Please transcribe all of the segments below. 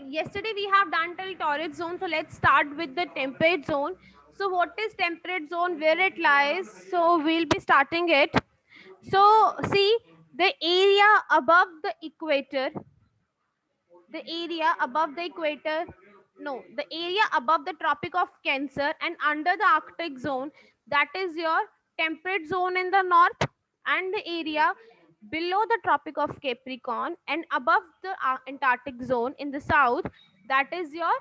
yesterday we have done till torrid zone, so let's start with the temperate zone. So what is temperate zone, where it lies? So we'll be starting it. So see, the area above the equator, the area above the equator, no, the area above the tropic of Cancer and under the Arctic zone, that is your temperate zone in the north, and the area below the tropic of Capricorn and above the Antarctic zone in the south, that is your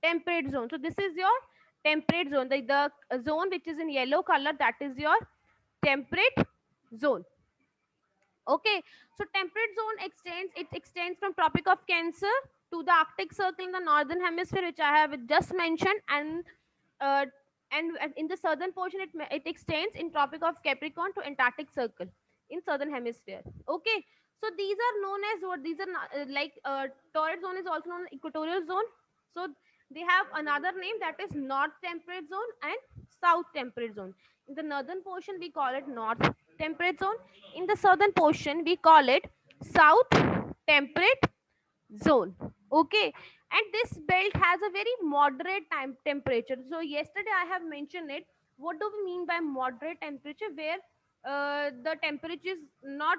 temperate zone. So this is your temperate zone, the zone which is in yellow color, that is your temperate zone. Okay, so temperate zone extends from Tropic of Cancer to the Arctic Circle in the northern hemisphere, which I have just mentioned, uh, and in the southern portion, it extends in Tropic of Capricorn to Antarctic Circle in southern hemisphere. Okay, so these are known as what? These are torrid zone is also known as equatorial zone. So they have another name, that is north temperate zone and south temperate zone. In the northern portion, we call it north temperate zone. In the southern portion, we call it south temperate zone. Okay, and this belt has a very moderate temperature. So yesterday I have mentioned it. What do we mean by moderate temperature? Where the temperature is not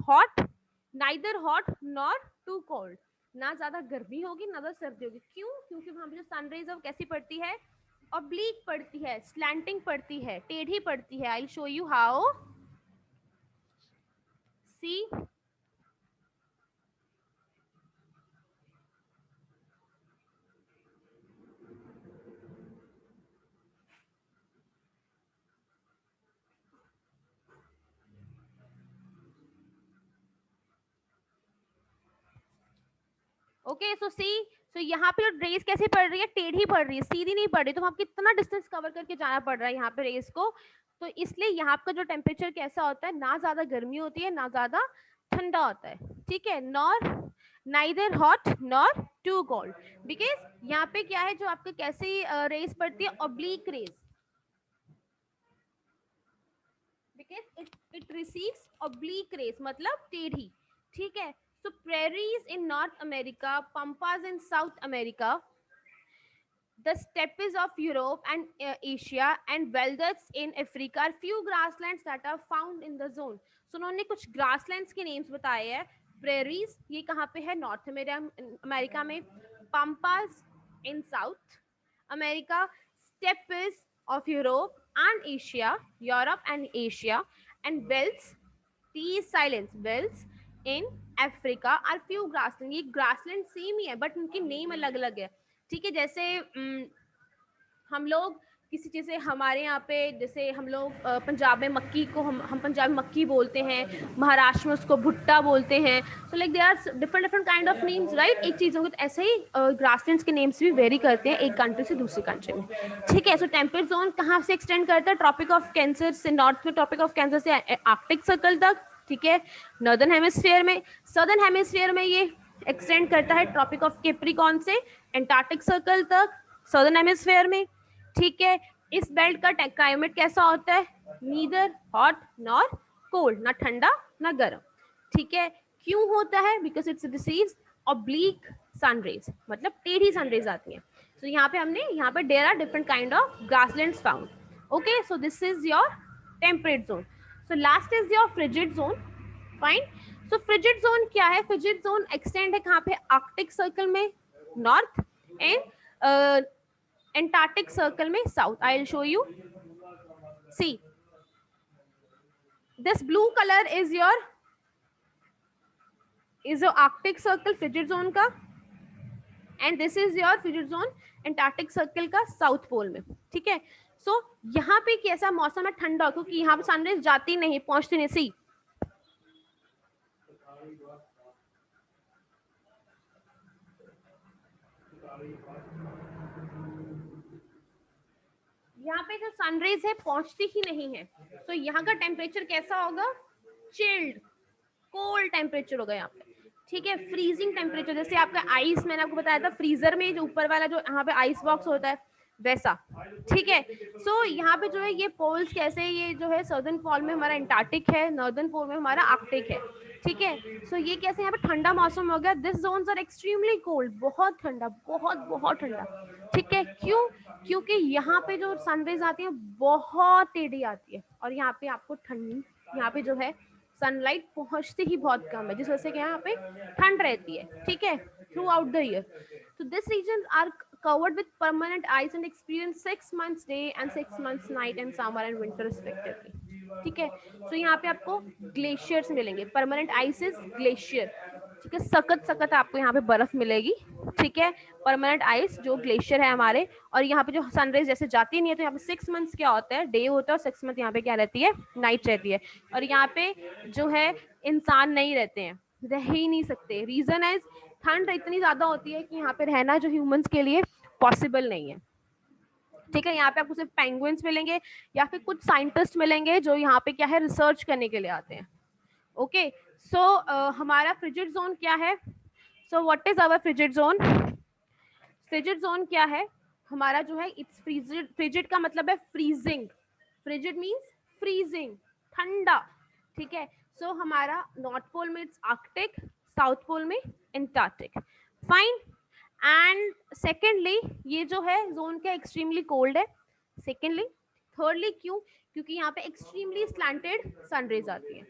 hot, neither hot nor too cold. ना ज्यादा गर्मी होगी ना ज्यादा सर्दी होगी. क्यों? क्योंकि वहां पे जो सनराइज है वो कैसी पड़ती है? ऑब्लिक पड़ती है, स्लैंटिंग पड़ती है, टेढ़ी पड़ती है. I will show you how. See, okay, so see, so यहाँ पे जो रेस कैसे पड़ रही है? टेढ़ी पड़ रही है, सीधी नहीं पड़ रही. तो हम कितना डिस्टेंस कवर करके जाना पड़ रहा है यहाँ पे रेस को. तो इसलिए यहाँ का जो टेम्परेचर कैसा होता है, ना ज्यादा गर्मी होती है ना ज्यादा ठंडा होता है. ठीक है, nor neither hot nor too cold. Because यहाँ पे क्या है, जो आपका कैसी रेस पड़ती है? Oblique rays. Because it receives oblique rays, मतलब टेढ़ी. ठीक है. So prairies in North America, pampas in South America, the steppes of Europe and Asia, and deserts in Africa are few grasslands that are found in the zone. So उन्होंने कुछ grasslands के names बताए हैं. Prairies ये कहाँ पे है? North America में. Pampas in South America, steppes of Europe and Asia, Europe and Asia, and belts, these silence belts in Africa are few grassland. ये ग्रासलैंड सेम ही है बट उनके नेम अलग अलग है. ठीक है, जैसे हम लोग किसी चीज़ से, हमारे यहाँ पे जैसे हम लोग पंजाब में मक्की को हम पंजाब में मक्की बोलते हैं, महाराष्ट्र में उसको भुट्टा बोलते हैं. So like they are different different kind of names, right. एक चीज़ों को तो ऐसे ही ग्रासलैंड्स के नेम्स भी वेरी करते हैं एक कंट्री से दूसरी कंट्री में. ठीक है, सो टेम्परेट जोन कहाँ से एक्सटेंड करता है? ट्रॉपिक ऑफ कैंसर से, नॉर्थ में ट्रॉपिक ऑफ कैंसर से आर्कटिक सर्कल तक. ठीक है, नॉर्दर्न हेमिस्फीयर में. सदर्न हेमिस्फीयर में ये एक्सटेंड करता है ट्रॉपिक ऑफ कैप्रिकॉर्न से एंटार्क्टिक सर्कल तक, सदर्न हेमिस्फीयर में. ठीक है, इस बेल्ट का क्लाइमेट कैसा होता है? नीदर हॉट नॉर कोल्ड, ना ठंडा ना गर्म. ठीक है, क्यों होता है? Because it's receives oblique sun rays, मतलब टेढ़ी सनरेज आती है. तो यहाँ पे हमने, यहाँ पे there are different kind of grasslands found. Okay, so this is your temperate zone. So last is your frigid zone. Fine. So frigid zone क्या है? Frigid zone extend है कहाँ पे? Arctic circle में north and Antarctic circle में south. I'll show you. See, this blue color is your Arctic circle frigid zone का, and this is your frigid zone Antarctic circle का south pole में. ठीक है. सो यहाँ पे कैसा मौसम है? ठंडा, क्योंकि यहाँ पे सनराइज जाती नहीं, पहुंचती नहीं. सी, यहाँ पे जो सनराइज है पहुंचती ही नहीं है. तो यहाँ का टेम्परेचर कैसा होगा? चिल्ड, कोल्ड टेम्परेचर होगा यहाँ पे. ठीक है, फ्रीजिंग टेम्परेचर. जैसे आपका आइस, मैंने आपको बताया था फ्रीजर में जो ऊपर वाला जो यहाँ पे आइस बॉक्स होता है वैसा. ठीक है, सो यहाँ पे जो है ये पोल्स कैसे, ये जो है सदर्न पोल में हमारा एंटार्क्टिक है, नॉर्दर्न पोल में हमारा आर्कटिक है. ठीक है। सो ये कैसे यहाँ पे ठंडा मौसम हो गया, this zones are extremely cold, बहुत ठंडा, बहुत बहुत ठंडा। ठीक है, क्यों? क्योंकि यहाँ पे जो सनरेज आती है बहुत टेढ़ी आती है, और यहाँ पे आपको ठंड, यहाँ पे जो है सनलाइट पहुंचती ही बहुत कम है, जिस वजह से क्या यहाँ पे ठंड रहती है। ठीक है, through out the year. So these regions are covered with permanent ice and experience 6 months day and 6 months night in summer and winter respectively. ठीक है, so यहाँ पे आपको ग्लेशियर्स मिलेंगे, परमानेंट आइसेस, ग्लेशियर। ठीक है, सख्त सख्त आपको यहाँ पे बर्फ मिलेगी। ठीक है, परमानेंट आइस जो ग्लेशियर है हमारे, और यहाँ पे जो सनराइज जैसे जाती नहीं है, तो यहाँ पे 6 मंथ्स क्या होता है, डे होता है, और 6 मंथ यहाँ पे क्या रहती है, नाइट रहती है। और यहाँ पे जो है इंसान नहीं रहते हैं, रह ही नहीं सकते। रीजन इज ठंड इतनी ज्यादा होती है कि यहाँ पे रहना जो ह्यूमंस के लिए पॉसिबल नहीं है। ठीक है, यहाँ पे आपको सिर्फ पेंगुइन्स मिलेंगे या फिर कुछ साइंटिस्ट मिलेंगे जो यहाँ पे क्या है, रिसर्च करने के लिए आते हैं। ओके, सो हमारा फ्रिजिड जोन क्या है? So what is our frigid zone? Frigid zone क्या है हमारा जो है, इट्स फ्रिजिड। फ्रिजिड का मतलब है फ्रीजिंग, फ्रिजिड मींस फ्रीजिंग, ठंडा। ठीक है, सो हमारा नॉर्थ पोल में इट्स आर्कटिक, साउथ पोल में एंटार्क्टिक। फाइन। एंड सेकेंडली ये जो है जोन क्या एक्सट्रीमली कोल्ड है, सेकेंडली। थर्डली क्यों? क्योंकि यहाँ पे एक्सट्रीमली स्लैंटेड सनरेज आती है।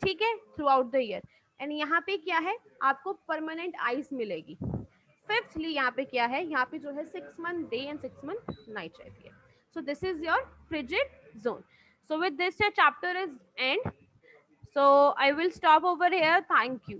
ठीक है, through out the year. And यहाँ पे क्या है, आपको परमानेंट आइस मिलेगी। फिफ्थली यहाँ पे क्या है, यहाँ पे जो है 6 month day and 6 month night रहती है। सो this is your frigid zone. So with this your chapter is and, so I will stop over here. Thank you.